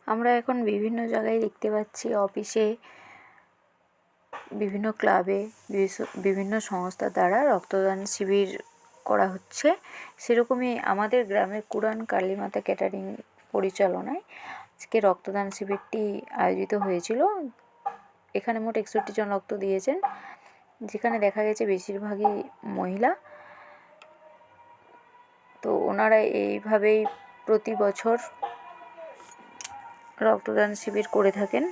আমরা এখন বিভিন্ন জায়গায় দেখতে পাচ্ছি, অফিসে, বিভিন্ন ক্লাবে, বিভিন্ন সংস্থা দ্বারা রক্তদান শিবির করা হচ্ছে। সেরকমই আমাদের গ্রামের কুড়ান কালীমাতা ক্যাটারিং পরিচালনায় আজকে রক্তদান শিবিরটি আয়োজিত হয়েছিল। এখানে মোট 61 জন রক্ত দিয়েছেন, যেখানে দেখা গেছে বেশিরভাগই মহিলা। তো ওনারা এইভাবেই প্রতি বছর রক্তদান শিবির করে থাকেন।